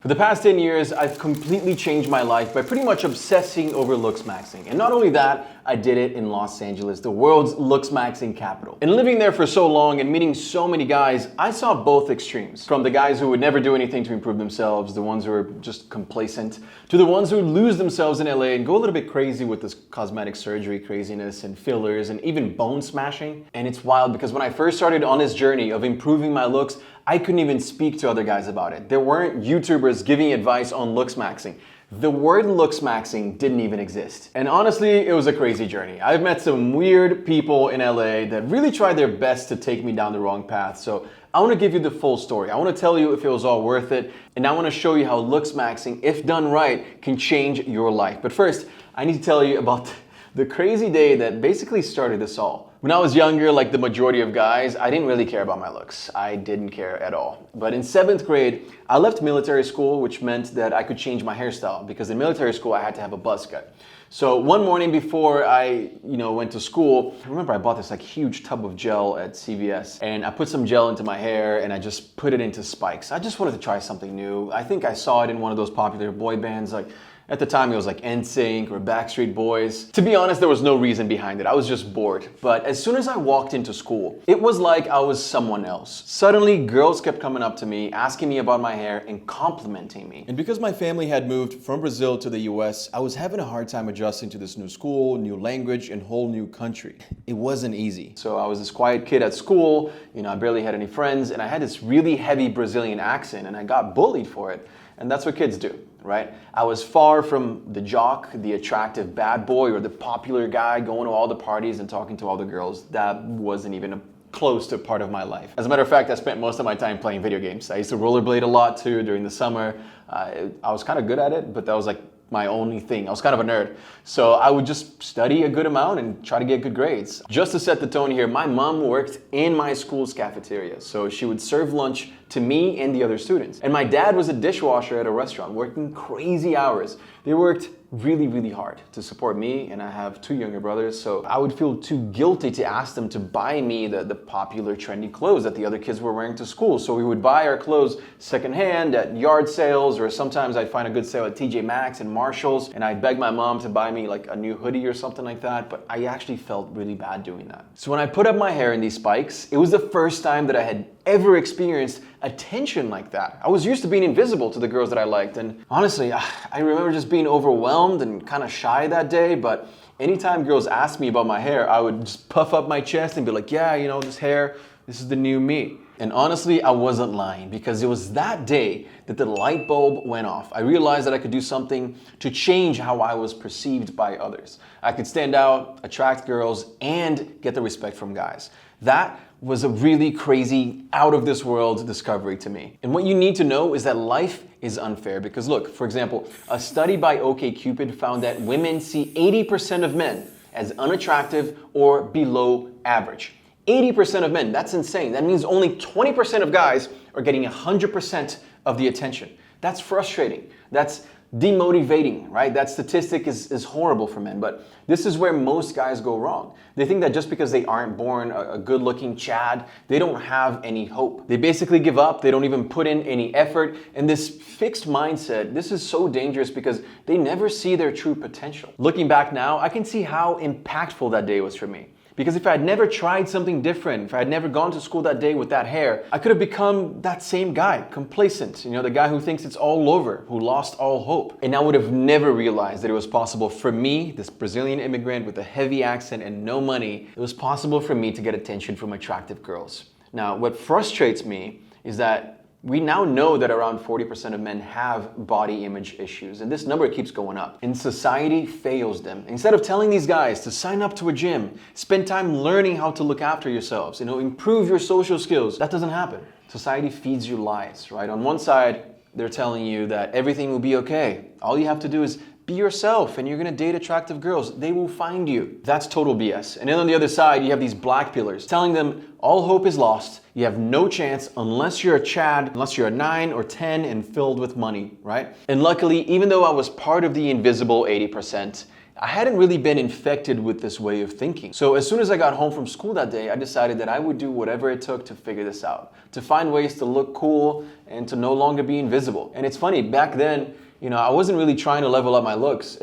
For the past 10 years, I've completely changed my life by pretty much obsessing over looks maxing. And not only that, I did it in Los Angeles, the world's looks maxing capital. And living there for so long and meeting so many guys, I saw both extremes. From the guys who would never do anything to improve themselves, the ones who are just complacent, to the ones who lose themselves in LA and go a little bit crazy with this cosmetic surgery craziness and fillers and even bone smashing. And it's wild because when I first started on this journey of improving my looks, I couldn't even speak to other guys about it. There weren't YouTubers giving advice on looks maxing. The word looks maxing didn't even exist. And honestly, it was a crazy journey. I've met some weird people in LA that really tried their best to take me down the wrong path. So I want to give you the full story. I want to tell you if it was all worth it. And I want to show you how looks maxing, if done right, can change your life. But first, I need to tell you about the crazy day that basically started this all. When I was younger, like the majority of guys, I didn't really care about my looks. I didn't care at all. But in 7th grade, I left military school, which meant that I could change my hairstyle because in military school, I had to have a buzz cut. So one morning before I went to school, I remember I bought this like huge tub of gel at CVS and I put some gel into my hair and I just put it into spikes. I just wanted to try something new. I think I saw it in one of those popular boy bands, like at the time, it was like NSYNC or Backstreet Boys. To be honest, there was no reason behind it. I was just bored. But as soon as I walked into school, it was like I was someone else. Suddenly, girls kept coming up to me, asking me about my hair and complimenting me. And because my family had moved from Brazil to the US, I was having a hard time adjusting to this new school, new language, and whole new country. It wasn't easy. So I was this quiet kid at school, I barely had any friends, and I had this really heavy Brazilian accent, and I got bullied for it. And that's what kids do, right? I was far from the jock, the attractive bad boy, or the popular guy going to all the parties and talking to all the girls. That wasn't even close to part of my life. As a matter of fact, I spent most of my time playing video games. I used to rollerblade a lot too during the summer. I was kind of good at it, but that was like my only thing. I was kind of a nerd. So I would just study a good amount and try to get good grades. Just to set the tone here, my mom worked in my school's cafeteria. So she would serve lunch to me and the other students. And my dad was a dishwasher at a restaurant, working crazy hours. They worked really, really hard to support me, and I have 2 younger brothers, so I would feel too guilty to ask them to buy me the popular trendy clothes that the other kids were wearing to school. So we would buy our clothes secondhand at yard sales, or sometimes I'd find a good sale at TJ Maxx and Marshalls, and I'd beg my mom to buy me like a new hoodie or something like that, but I actually felt really bad doing that. So when I put up my hair in these spikes, it was the first time that I had ever experienced attention like that. I was used to being invisible to the girls that I liked, and honestly, I remember just being overwhelmed and kind of shy that day, but anytime girls asked me about my hair, I would just puff up my chest and be like, yeah, this hair, this is the new me. And honestly, I wasn't lying, because it was that day that the light bulb went off. I realized that I could do something to change how I was perceived by others. I could stand out, attract girls, and get the respect from guys. That was a really crazy, out of this world discovery to me. And what you need to know is that life is unfair, because look, for example, a study by OkCupid found that women see 80% of men as unattractive or below average. 80% of men, that's insane. That means only 20% of guys are getting 100% of the attention. That's frustrating. That's demotivating, right? That statistic is horrible for men, but this is where most guys go wrong. They think that just because they aren't born a good-looking Chad, they don't have any hope. They basically give up, they don't even put in any effort, and this fixed mindset, this is so dangerous because they never see their true potential. Looking back now, I can see how impactful that day was for me. Because if I had never tried something different, if I had never gone to school that day with that hair, I could have become that same guy, complacent, the guy who thinks it's all over, who lost all hope. And I would have never realized that it was possible for me, this Brazilian immigrant with a heavy accent and no money, it was possible for me to get attention from attractive girls. Now, what frustrates me is that we now know that around 40% of men have body image issues, and this number keeps going up. And society fails them. Instead of telling these guys to sign up to a gym, spend time learning how to look after yourselves, improve your social skills, that doesn't happen. Society feeds you lies, right? On one side, they're telling you that everything will be okay. All you have to do is be yourself and you're gonna date attractive girls. They will find you. That's total BS. And then on the other side, you have these black pillars telling them all hope is lost. You have no chance unless you're a Chad, unless you're a 9 or 10 and filled with money, right? And luckily, even though I was part of the invisible 80%, I hadn't really been infected with this way of thinking. So as soon as I got home from school that day, I decided that I would do whatever it took to figure this out, to find ways to look cool and to no longer be invisible. And it's funny, back then, I wasn't really trying to level up my looks.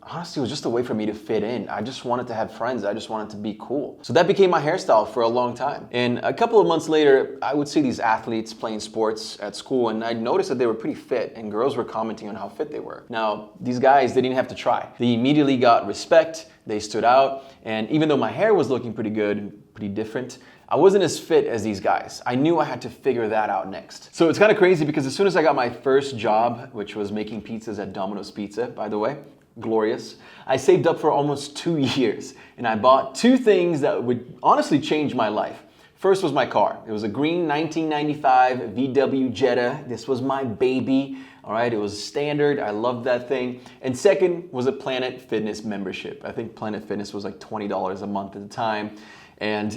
Honestly, it was just a way for me to fit in. I just wanted to have friends. I just wanted to be cool. So that became my hairstyle for a long time. And a couple of months later, I would see these athletes playing sports at school, and I noticed that they were pretty fit, and girls were commenting on how fit they were. Now, these guys, they didn't have to try. They immediately got respect, they stood out, and even though my hair was looking pretty good and pretty different, I wasn't as fit as these guys. I knew I had to figure that out next. So it's kind of crazy because as soon as I got my first job, which was making pizzas at Domino's Pizza, by the way, glorious, I saved up for almost 2 years and I bought 2 things that would honestly change my life. First was my car. It was a green 1995 VW Jetta. This was my baby. All right, it was standard. I loved that thing. And second was a Planet Fitness membership. I think Planet Fitness was like $20 a month at the time. And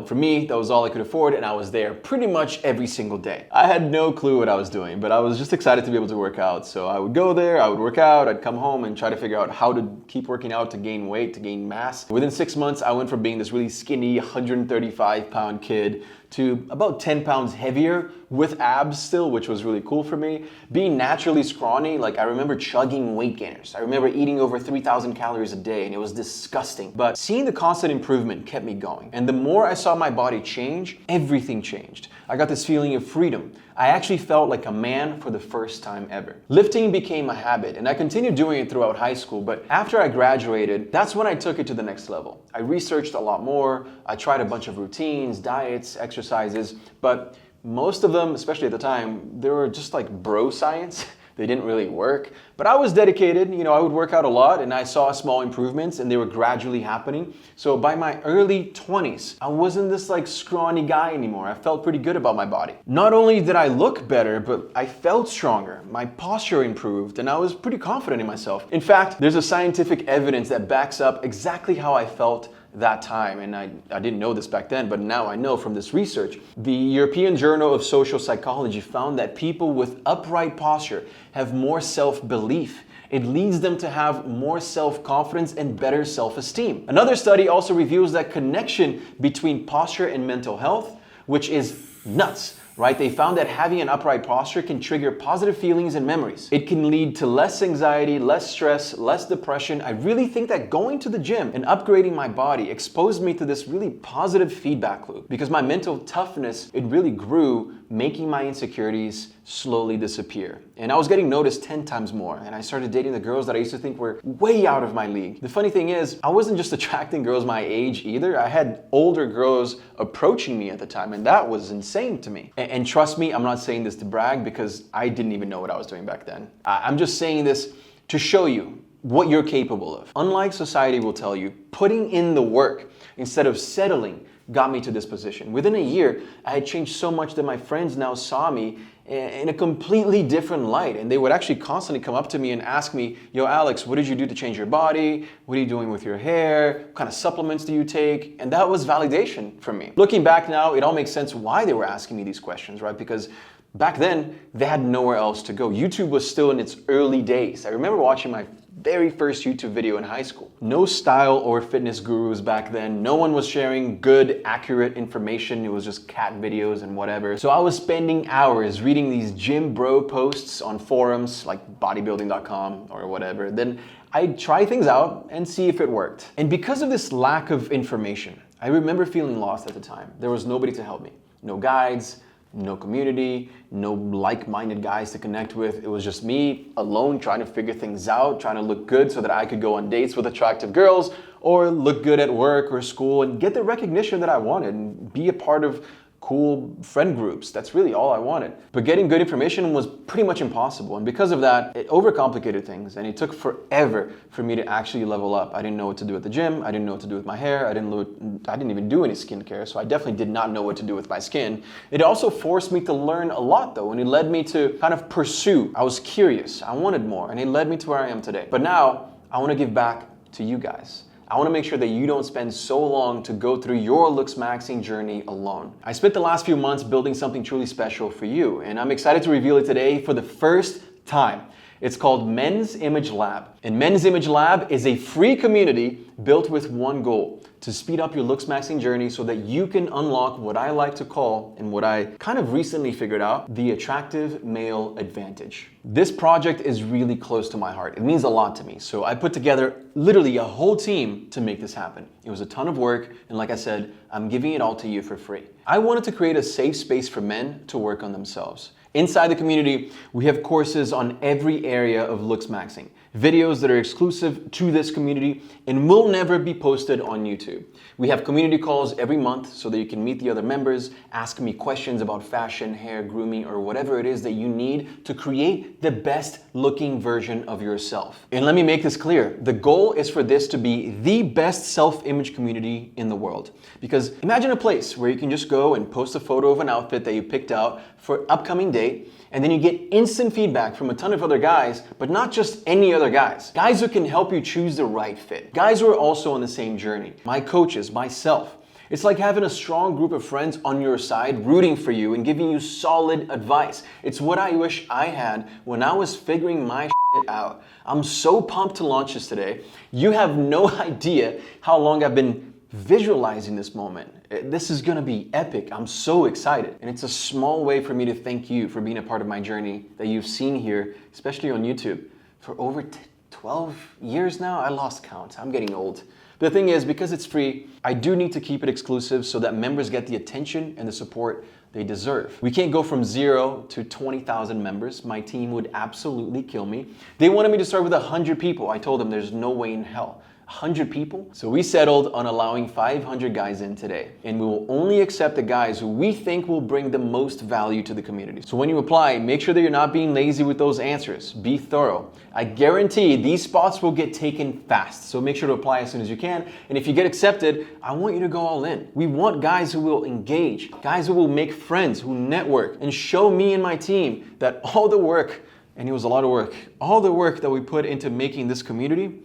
for me, that was all I could afford, and I was there pretty much every single day. I had no clue what I was doing, but I was just excited to be able to work out. So I would go there, I would work out, I'd come home and try to figure out how to keep working out to gain weight, to gain mass. Within 6 months, I went from being this really skinny 135-pound kid to about 10 pounds heavier with abs still, which was really cool for me. Being naturally scrawny, like I remember chugging weight gainers. I remember eating over 3,000 calories a day and it was disgusting. But seeing the constant improvement kept me going. And the more I saw my body change, everything changed. I got this feeling of freedom. I actually felt like a man for the first time ever. Lifting became a habit and I continued doing it throughout high school, but after I graduated, that's when I took it to the next level. I researched a lot more. I tried a bunch of routines, diets, exercises, but most of them, especially at the time, they were just like bro science. They didn't really work, but I was dedicated. I would work out a lot and I saw small improvements and they were gradually happening. So by my early 20s, I wasn't this like scrawny guy anymore. I felt pretty good about my body. Not only did I look better, but I felt stronger. My posture improved and I was pretty confident in myself. In fact, there's a scientific evidence that backs up exactly how I felt that time, and I didn't know this back then, but now I know from this research. The European Journal of Social Psychology found that people with upright posture have more self-belief. It leads them to have more self-confidence and better self-esteem. Another study also reveals that connection between posture and mental health, which is nuts. Right? They found that having an upright posture can trigger positive feelings and memories. It can lead to less anxiety, less stress, less depression. I really think that going to the gym and upgrading my body exposed me to this really positive feedback loop because my mental toughness, it really grew, making my insecurities slowly disappear. And I was getting noticed 10 times more. And I started dating the girls that I used to think were way out of my league. The funny thing is, I wasn't just attracting girls my age either. I had older girls approaching me at the time, and that was insane to me. And trust me, I'm not saying this to brag because I didn't even know what I was doing back then. I'm just saying this to show you what you're capable of. Unlike society will tell you, putting in the work instead of settling got me to this position. Within a year, I had changed so much that my friends now saw me in a completely different light. And they would actually constantly come up to me and ask me, yo, Alex, what did you do to change your body? What are you doing with your hair? What kind of supplements do you take? And that was validation for me. Looking back now, it all makes sense why they were asking me these questions, right? Because back then, they had nowhere else to go. YouTube was still in its early days. I remember watching my very first YouTube video in high school. No style or fitness gurus back then. No one was sharing good, accurate information. It was just cat videos and whatever. So I was spending hours reading these gym bro posts on forums like bodybuilding.com or whatever. Then I'd try things out and see if it worked. And because of this lack of information, I remember feeling lost at the time. There was nobody to help me. No guides, no community, no like-minded guys to connect with. It was just me alone trying to figure things out, trying to look good so that I could go on dates with attractive girls or look good at work or school and get the recognition that I wanted and be a part of cool friend groups. That's really all I wanted. But getting good information was pretty much impossible. And because of that, it overcomplicated things and it took forever for me to actually level up. I didn't know what to do at the gym. I didn't know what to do with my hair. I didn't even do any skincare. So I definitely did not know what to do with my skin. It also forced me to learn a lot though. And it led me to kind of pursue. I was curious. I wanted more. And it led me to where I am today. But now I want to give back to you guys. I want to make sure that you don't spend so long to go through your looks maxing journey alone. I spent the last few months building something truly special for you, and I'm excited to reveal it today for the first time. It's called Men's Image Lab. And Men's Image Lab is a free community built with one goal: to speed up your looks maxing journey so that you can unlock what I like to call, and what I kind of recently figured out, the attractive male advantage. This project is really close to my heart. It means a lot to me. So I put together literally a whole team to make this happen. It was a ton of work, and like I said, I'm giving it all to you for free. I wanted to create a safe space for men to work on themselves. Inside the community, we have courses on every area of looks maxing, videos that are exclusive to this community and will never be posted on YouTube. We have community calls every month so that you can meet the other members, ask me questions about fashion, hair, grooming, or whatever it is that you need to create the best looking version of yourself. And let me make this clear. The goal is for this to be the best self-image community in the world. Because imagine a place where you can just go and post a photo of an outfit that you picked out for an upcoming date, and then you get instant feedback from a ton of other guys, but not just any other guys. Guys who can help you choose the right fit. Guys who are also on the same journey. My coaches, myself. It's like having a strong group of friends on your side, rooting for you and giving you solid advice. It's what I wish I had when I was figuring my shit out. I'm so pumped to launch this today. You have no idea how long I've been visualizing this moment. This is gonna be epic. I'm so excited. And it's a small way for me to thank you for being a part of my journey that you've seen here, especially on YouTube, for over 12 years now. I lost count. I'm getting old. The thing is, because it's free, I do need to keep it exclusive so that members get the attention and the support they deserve. We can't go from 0 to 20,000 members. My team would absolutely kill me. They wanted me to start with 100 people. I told them there's no way in hell. 100 people? So we settled on allowing 500 guys in today. And we will only accept the guys who we think will bring the most value to the community. So when you apply, make sure that you're not being lazy with those answers. Be thorough. I guarantee these spots will get taken fast. So make sure to apply as soon as you can. And if you get accepted, I want you to go all in. We want guys who will engage, guys who will make friends, who network, and show me and my team that all the work, and it was a lot of work, all the work that we put into making this community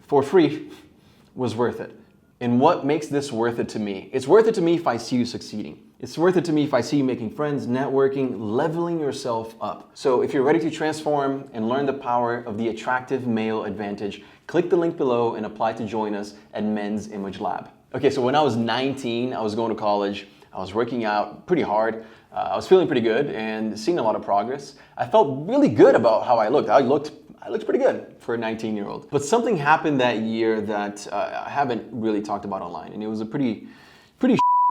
for free was worth it. And what makes this worth it to me? It's worth it to me if I see you succeeding. It's worth it to me if I see you making friends, networking, leveling yourself up. So if you're ready to transform and learn the power of the attractive male advantage, click the link below and apply to join us at Men's Image Lab. Okay, so when I was 19, I was going to college. I was working out pretty hard. I was feeling pretty good and seeing a lot of progress. I felt really good about how I looked. I looked pretty good for a 19-year-old. But something happened that year that I haven't really talked about online. And it was a pretty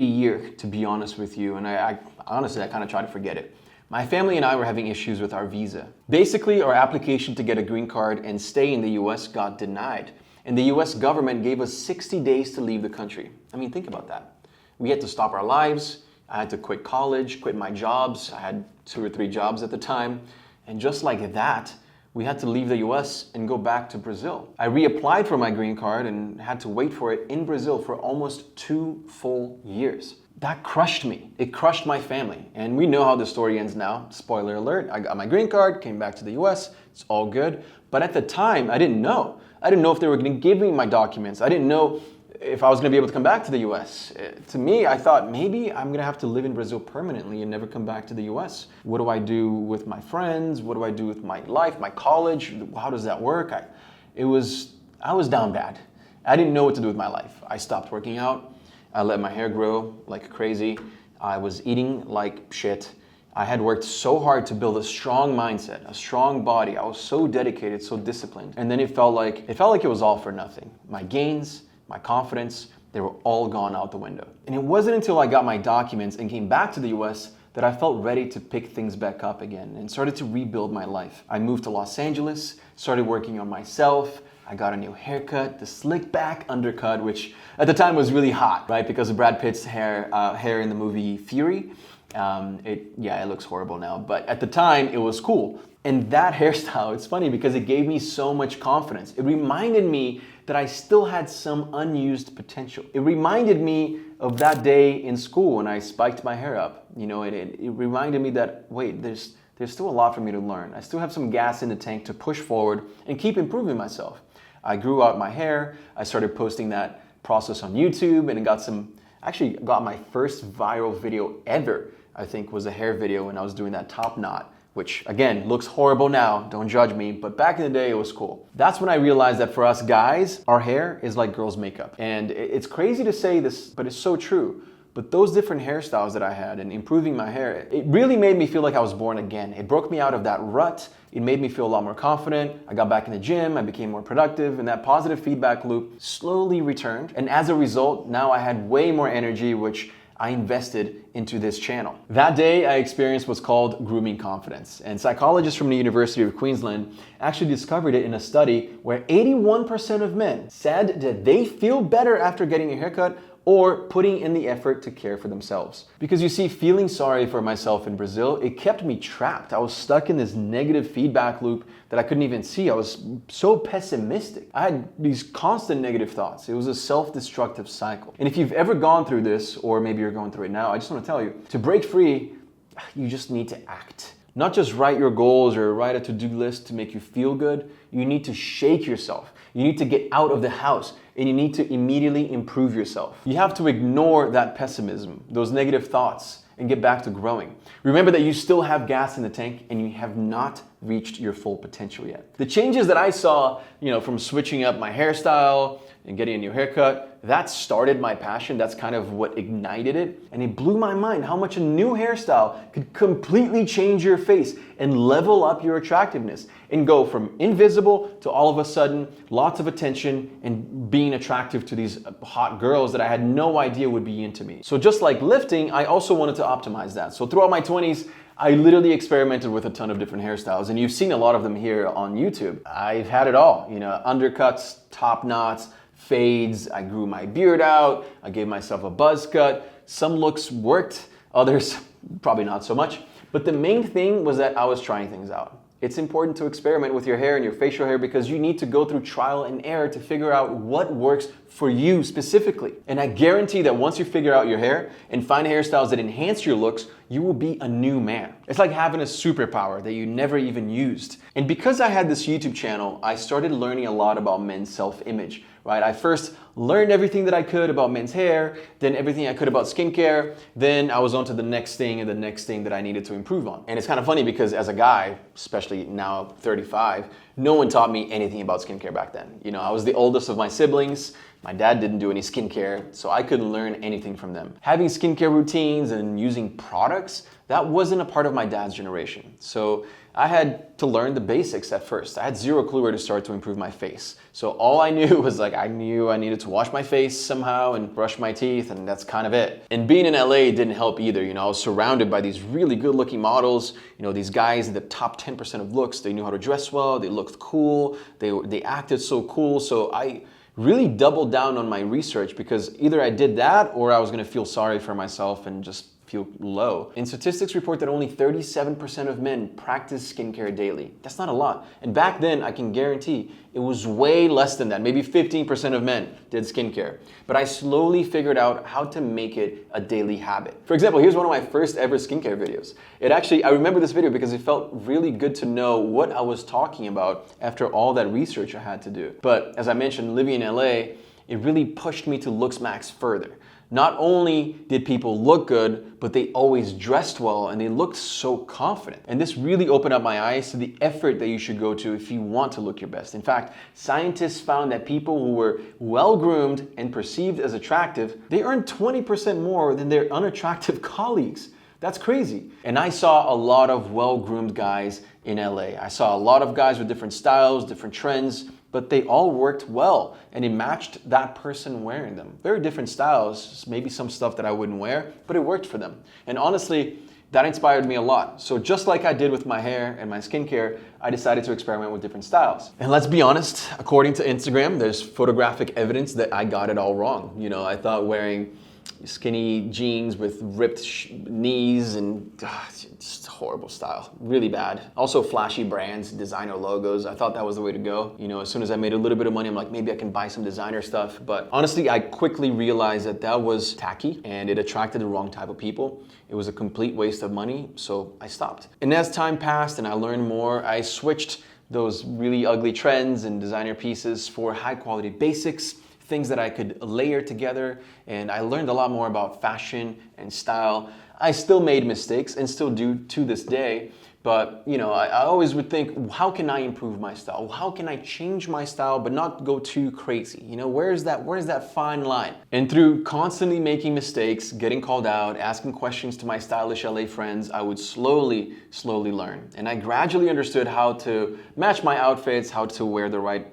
year, to be honest with you. And I honestly kind of tried to forget it. My family and I were having issues with our visa. Basically, our application to get a green card and stay in the US got denied. And the US government gave us 60 days to leave the country. I mean, think about that. We had to stop our lives. I had to quit college, quit my jobs. I had 2 or 3 jobs at the time. And just like that, we had to leave the US and go back to Brazil. I reapplied for my green card and had to wait for it in Brazil for almost 2 full years. That crushed me. It crushed my family. And we know how the story ends now. Spoiler alert, I got my green card, came back to the US, it's all good. But at the time, I didn't know. I didn't know if they were gonna give me my documents. I didn't know if I was gonna be able to come back to the US. To me, I thought maybe I'm gonna have to live in Brazil permanently and never come back to the US. What do I do with my friends? What do I do with my life, my college? How does that work? I was down bad. I didn't know what to do with my life. I stopped working out. I let my hair grow like crazy. I was eating like shit. I had worked so hard to build a strong mindset, a strong body. I was so dedicated, so disciplined. And then it felt like it was all for nothing. My gains, my confidence, they were all gone out the window. And it wasn't until I got my documents and came back to the US that I felt ready to pick things back up again and started to rebuild my life. I moved to Los Angeles, started working on myself. I got a new haircut, the slick back undercut, which at the time was really hot, right? Because of Brad Pitt's hair in the movie Fury. It looks horrible now, but at the time it was cool. And that hairstyle, it's funny because it gave me so much confidence. It reminded me that I still had some unused potential. It reminded me of that day in school when I spiked my hair up. You know, it reminded me that, wait, there's still a lot for me to learn. I still have some gas in the tank to push forward and keep improving myself. I grew out my hair. I started posting that process on YouTube and got my first viral video ever, I think, was a hair video when I was doing that top knot which again, looks horrible now, don't judge me, but back in the day it was cool. That's when I realized that for us guys, our hair is like girls' makeup. And it's crazy to say this, but it's so true. But those different hairstyles that I had and improving my hair, it really made me feel like I was born again. It broke me out of that rut. It made me feel a lot more confident. I got back in the gym, I became more productive, and that positive feedback loop slowly returned. And as a result, now I had way more energy, which I invested into this channel. That day, I experienced what's called grooming confidence. And psychologists from the University of Queensland actually discovered it in a study where 81% of men said that they feel better after getting a haircut or putting in the effort to care for themselves. Because you see, feeling sorry for myself in Brazil, it kept me trapped. I was stuck in this negative feedback loop that I couldn't even see. I was so pessimistic. I had these constant negative thoughts. It was a self-destructive cycle. And if you've ever gone through this, or maybe you're going through it now, I just want to tell you, to break free, you just need to act. Not just write your goals or write a to-do list to make you feel good. You need to shake yourself. You need to get out of the house and you need to immediately improve yourself. You have to ignore that pessimism, those negative thoughts, and get back to growing. Remember that you still have gas in the tank and you have not reached your full potential yet. The changes that I saw, from switching up my hairstyle and getting a new haircut, that started my passion. That's kind of what ignited it. And it blew my mind how much a new hairstyle could completely change your face and level up your attractiveness and go from invisible to all of a sudden lots of attention and being attractive to these hot girls that I had no idea would be into me. So just like lifting, I also wanted to optimize that. So throughout my 20s, I literally experimented with a ton of different hairstyles, and you've seen a lot of them here on YouTube. I've had it all, undercuts, top knots, fades. I grew my beard out. I gave myself a buzz cut. Some looks worked, others probably not so much. But the main thing was that I was trying things out. It's important to experiment with your hair and your facial hair because you need to go through trial and error to figure out what works for you specifically. And I guarantee that once you figure out your hair and find hairstyles that enhance your looks, you will be a new man. It's like having a superpower that you never even used. And because I had this YouTube channel, I started learning a lot about men's self-image, right? I first learned everything that I could about men's hair, then everything I could about skincare, then I was on to the next thing and the next thing that I needed to improve on. And it's kind of funny because as a guy, especially now 35, no one taught me anything about skincare back then. I was the oldest of my siblings. My dad didn't do any skincare, so I couldn't learn anything from them. Having skincare routines and using products, that wasn't a part of my dad's generation. So I had to learn the basics at first. I had zero clue where to start to improve my face. So all I knew was I knew I needed to wash my face somehow and brush my teeth, and that's kind of it. And being in LA didn't help either. I was surrounded by these really good looking models, these guys in the top 10% of looks. They knew how to dress well, they looked cool, they acted so cool. So I really doubled down on my research because either I did that or I was gonna feel sorry for myself and just feel low. And statistics report that only 37% of men practice skincare daily. That's not a lot. And back then, I can guarantee it was way less than that. Maybe 15% of men did skincare. But I slowly figured out how to make it a daily habit. For example, here's one of my first ever skincare videos. I remember this video because it felt really good to know what I was talking about after all that research I had to do. But as I mentioned, living in LA, it really pushed me to LooksMax further. Not only did people look good, but they always dressed well and they looked so confident. And this really opened up my eyes to the effort that you should go to if you want to look your best. In fact, scientists found that people who were well-groomed and perceived as attractive, they earned 20% more than their unattractive colleagues. That's crazy. And I saw a lot of well-groomed guys in LA. I saw a lot of guys with different styles, different trends, but they all worked well and it matched that person wearing them. Very different styles, maybe some stuff that I wouldn't wear, but it worked for them. And honestly, that inspired me a lot. So just like I did with my hair and my skincare, I decided to experiment with different styles. And let's be honest, according to Instagram, there's photographic evidence that I got it all wrong. I thought wearing skinny jeans with ripped knees and just horrible style, really bad. Also flashy brands, designer logos. I thought that was the way to go. As soon as I made a little bit of money, I'm like, maybe I can buy some designer stuff. But honestly, I quickly realized that that was tacky and it attracted the wrong type of people. It was a complete waste of money, so I stopped. And as time passed and I learned more, I switched those really ugly trends and designer pieces for high quality basics, things that I could layer together, and I learned a lot more about fashion and style. I still made mistakes and still do to this day, But, I always would think, how can I improve my style? How can I change my style but not go too crazy? Where's that fine line? And through constantly making mistakes, getting called out, asking questions to my stylish LA friends, I would slowly learn. And I gradually understood how to match my outfits, how to wear the right,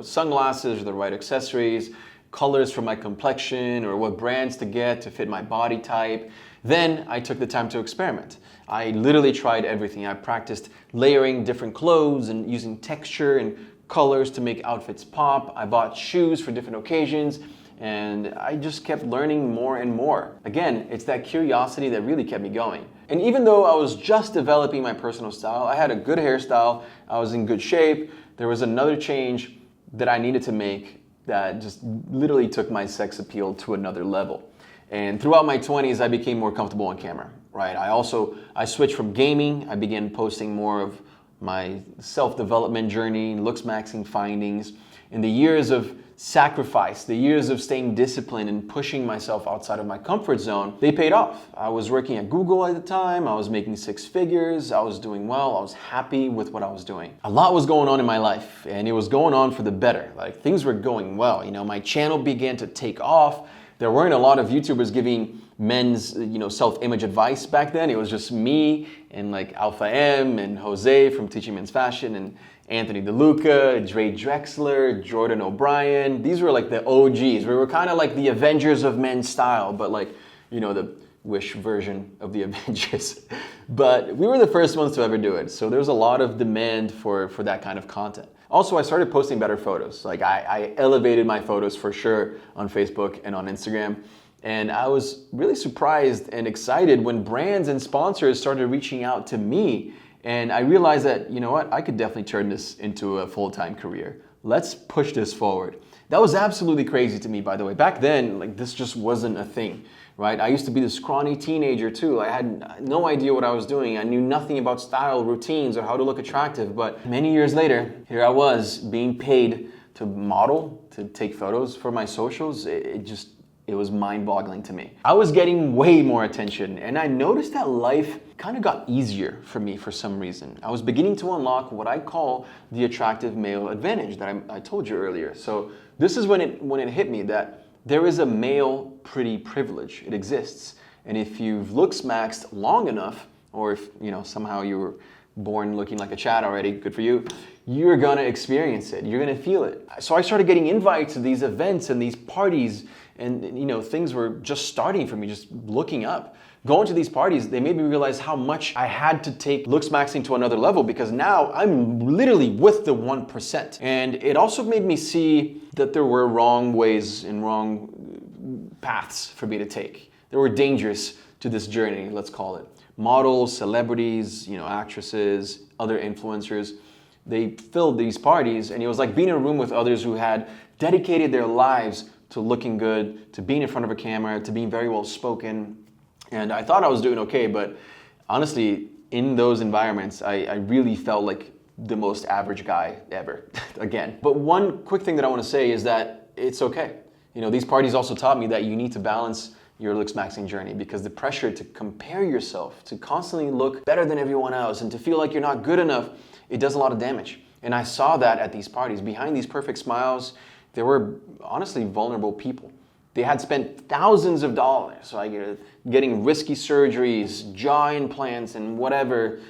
sunglasses or the right accessories, colors for my complexion, or what brands to get to fit my body type. Then I took the time to experiment. I literally tried everything. I practiced layering different clothes and using texture and colors to make outfits pop. I bought shoes for different occasions, and I just kept learning more and more. Again, it's that curiosity that really kept me going. And even though I was just developing my personal style, I had a good hairstyle, I was in good shape, there was another change that I needed to make that just literally took my sex appeal to another level. And throughout my 20s, I became more comfortable on camera, right? I switched from gaming. I began posting more of my self-development journey, looks maxing findings. And the years of sacrifice, the years of staying disciplined and pushing myself outside of my comfort zone, they paid off. I was working at Google at the time. I was making 6 figures. I was doing well. I was happy with what I was doing. A lot was going on in my life, and it was going on for the better. Like, things were going well. My channel began to take off. There weren't a lot of YouTubers giving men's, self-image advice back then. It was just me and like Alpha M and Jose from Teaching Men's Fashion and Anthony DeLuca, Dre Drexler, Jordan O'Brien. These were like the OGs. We were kind of like the Avengers of men's style, but like, the Wish version of the Avengers. But we were the first ones to ever do it. So there was a lot of demand for that kind of content. Also, I started posting better photos. Like I elevated my photos for sure on Facebook and on Instagram. And I was really surprised and excited when brands and sponsors started reaching out to me. And I realized that, I could definitely turn this into a full-time career. Let's push this forward. That was absolutely crazy to me, by the way. Back then, like, this just wasn't a thing, right? I used to be this scrawny teenager too. I had no idea what I was doing. I knew nothing about style, routines, or how to look attractive. But many years later, here I was being paid to model, to take photos for my socials. It was mind-boggling to me. I was getting way more attention, and I noticed that life kind of got easier for me for some reason. I was beginning to unlock what I call the attractive male advantage that I told you earlier. So this is when it hit me that there is a male pretty privilege. It exists. And if you've looks maxed long enough, or if somehow you were born looking like a Chad already, good for you, you're gonna experience it. You're gonna feel it. So I started getting invites to these events and these parties, and things were just starting for me, just looking up. Going to these parties, they made me realize how much I had to take looks maxing to another level, because now I'm literally with the 1%. And it also made me see that there were wrong ways and wrong paths for me to take. There were dangers to this journey, let's call it. Models, celebrities, actresses, other influencers, they filled these parties, and it was like being in a room with others who had dedicated their lives to looking good, to being in front of a camera, to being very well spoken. And I thought I was doing okay, but honestly, in those environments, I really felt like the most average guy ever, again. But one quick thing that I want to say is that it's okay. These parties also taught me that you need to balance your looks maxing journey, because the pressure to compare yourself, to constantly look better than everyone else, and to feel like you're not good enough, it does a lot of damage. And I saw that at these parties. Behind these perfect smiles, there were honestly vulnerable people. They had spent thousands of dollars, like getting risky surgeries, jaw implants, and whatever.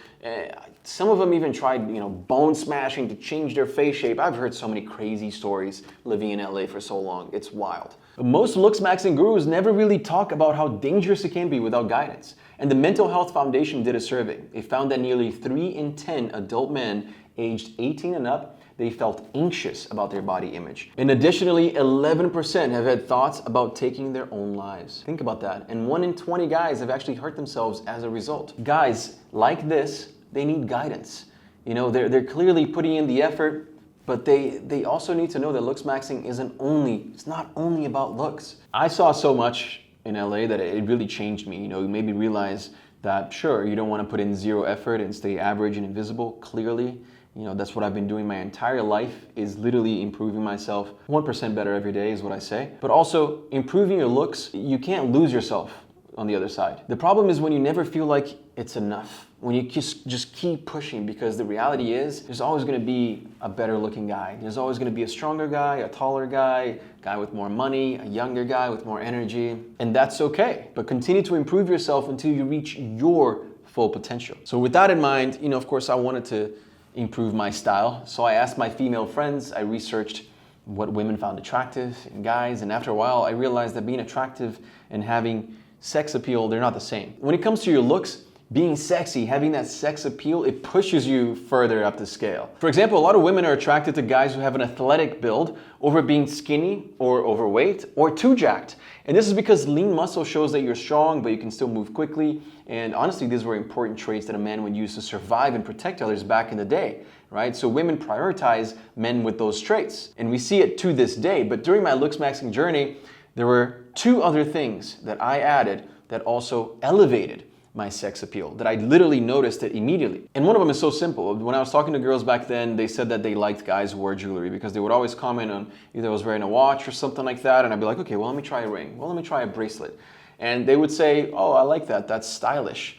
Some of them even tried, bone smashing to change their face shape. I've heard so many crazy stories living in LA for so long. It's wild. Most looks maxing gurus never really talk about how dangerous it can be without guidance. And the Mental Health Foundation did a survey. They found that nearly 3 in 10 adult men aged 18 and up, they felt anxious about their body image. And additionally, 11% have had thoughts about taking their own lives. Think about that. And 1 in 20 guys have actually hurt themselves as a result. Guys like this, they need guidance. They're clearly putting in the effort, but they also need to know that looks maxing it's not only about looks. I saw so much in LA that it really changed me. It made me realize that sure, you don't want to put in zero effort and stay average and invisible, clearly. That's what I've been doing my entire life, is literally improving myself 1% better every day is what I say. But also improving your looks, you can't lose yourself on the other side. The problem is when you never feel like it's enough, when you just keep pushing, because the reality is there's always going to be a better looking guy. There's always going to be a stronger guy, a taller guy, a guy with more money, a younger guy with more energy, and that's okay. But continue to improve yourself until you reach your full potential. So with that in mind, of course I wanted to improve my style. So I asked my female friends, I researched what women found attractive in guys, and after a while I realized that being attractive and having sex appeal, they're not the same. When it comes to your looks, being sexy, having that sex appeal, it pushes you further up the scale. For example, a lot of women are attracted to guys who have an athletic build over being skinny or overweight or too jacked. And this is because lean muscle shows that you're strong, but you can still move quickly. And honestly, these were important traits that a man would use to survive and protect others back in the day, right? So women prioritize men with those traits. And we see it to this day. But during my looks maxing journey, there were two other things that I added that also elevated my sex appeal, that I literally noticed it immediately. And one of them is so simple. When I was talking to girls back then, they said that they liked guys who wore jewelry because they would always comment on either I was wearing a watch or something like that, and I'd be like, okay, well, let me try a ring. Well, let me try a bracelet. And they would say, oh, I like that. That's stylish.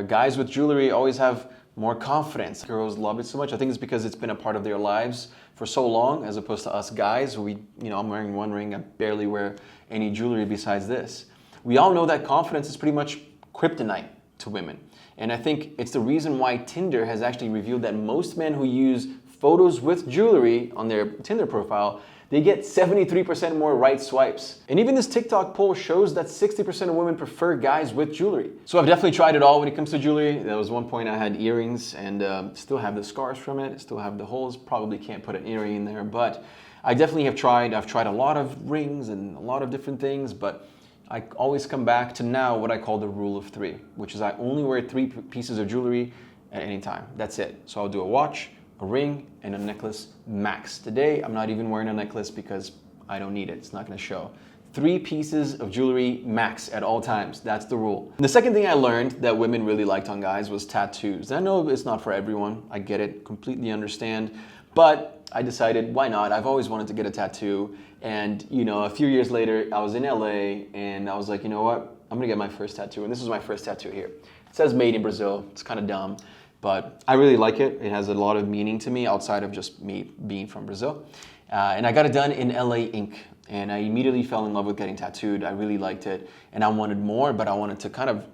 Guys with jewelry always have more confidence. Girls love it so much. I think it's because it's been a part of their lives for so long, as opposed to us guys who I'm wearing one ring, I barely wear any jewelry besides this. We all know that confidence is pretty much kryptonite to women. And I think it's the reason why Tinder has actually revealed that most men who use photos with jewelry on their Tinder profile, they get 73% more right swipes. And even this TikTok poll shows that 60% of women prefer guys with jewelry. So I've definitely tried it all when it comes to jewelry. There was one point I had earrings and still have the scars from it, still have the holes, probably can't put an earring in there, but I definitely have tried. I've tried a lot of rings and a lot of different things, but I always come back to now what I call the rule of three, which is I only wear 3 pieces of jewelry at any time. That's it. So I'll do a watch, a ring, and a necklace max. Today, I'm not even wearing a necklace because I don't need it. It's not gonna show. 3 pieces of jewelry max at all times. That's the rule. And the second thing I learned that women really liked on guys was tattoos. And I know it's not for everyone. I get it, completely understand. But I decided, why not? I've always wanted to get a tattoo. And a few years later, I was in LA and I was like, you know what? I'm gonna get my first tattoo. And this is my first tattoo here. It says made in Brazil. It's kind of dumb, but I really like it. It has a lot of meaning to me outside of just me being from Brazil. And I got it done in LA ink. And I immediately fell in love with getting tattooed. I really liked it. And I wanted more, but I wanted to kind of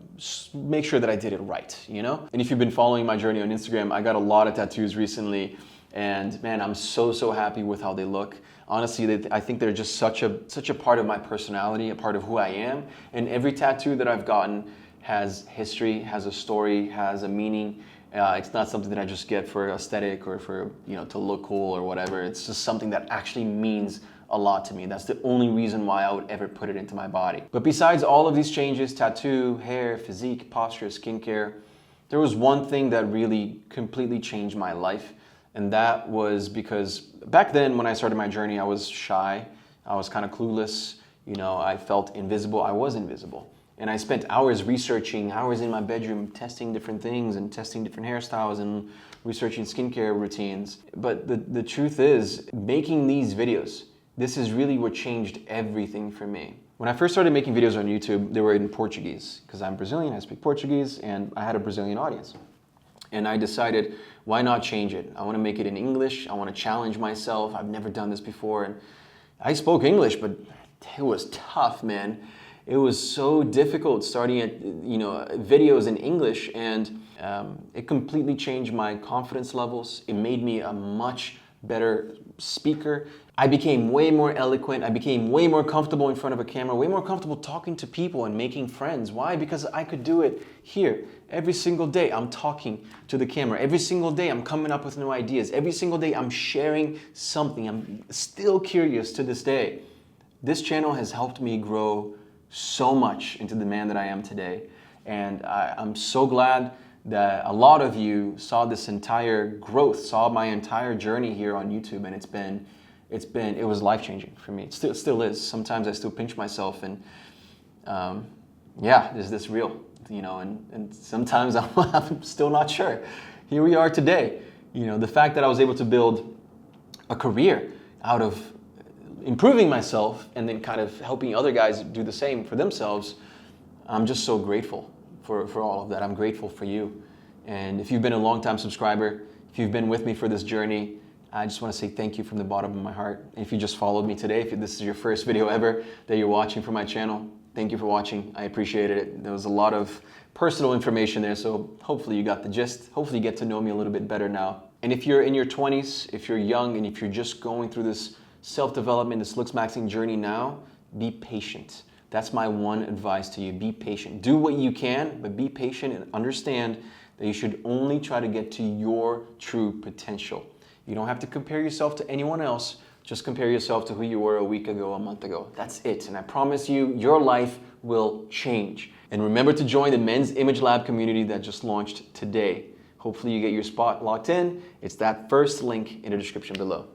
make sure that I did it right, And if you've been following my journey on Instagram, I got a lot of tattoos recently. And man, I'm so happy with how they look. Honestly, I think they're just such a part of my personality, a part of who I am. And every tattoo that I've gotten has history, has a story, has a meaning. It's not something that I just get for aesthetic or for, to look cool or whatever. It's just something that actually means a lot to me. That's the only reason why I would ever put it into my body. But besides all of these changes, tattoo, hair, physique, posture, skincare, there was one thing that really completely changed my life. And that was because back then when I started my journey, I was shy. I was kind of clueless. I felt invisible. I was invisible. And I spent hours researching, hours in my bedroom, testing different things and testing different hairstyles and researching skincare routines. But the truth is, making these videos, this is really what changed everything for me. When I first started making videos on YouTube, they were in Portuguese because I'm Brazilian, I speak Portuguese, and I had a Brazilian audience. And I decided, why not change it? I want to make it in English. I want to challenge myself. I've never done this before. And I spoke English, but it was tough, man. It was so difficult starting at, videos in English, and it completely changed my confidence levels. It made me a much better speaker. I became way more eloquent. I became way more comfortable in front of a camera, way more comfortable talking to people and making friends. Why? Because I could do it here. Every single day I'm talking to the camera. Every single day I'm coming up with new ideas. Every single day I'm sharing something. I'm still curious to this day. This channel has helped me grow so much into the man that I am today. And I'm so glad that a lot of you saw this entire growth, saw my entire journey here on YouTube, and it was life-changing for me. It still is. Sometimes I still pinch myself and is this real? And sometimes I'm still not sure. Here we are today. The fact that I was able to build a career out of improving myself and then kind of helping other guys do the same for themselves, I'm just so grateful for all of that. I'm grateful for you. And if you've been a long-time subscriber, if you've been with me for this journey, I just want to say thank you from the bottom of my heart. And if you just followed me today, if this is your first video ever that you're watching for my channel, thank you for watching. I appreciated it. There was a lot of personal information there, so hopefully you got the gist. Hopefully you get to know me a little bit better now. And if you're in your 20s, if you're young, and if you're just going through this self-development, this looks maxing journey now, be patient. That's my one advice to you. Be patient. Do what you can, but be patient and understand that you should only try to get to your true potential. You don't have to compare yourself to anyone else. Just compare yourself to who you were a week ago, a month ago. That's it. And I promise you, your life will change. And remember to join the Men's Image Lab community that just launched today. Hopefully you get your spot locked in. It's that first link in the description below.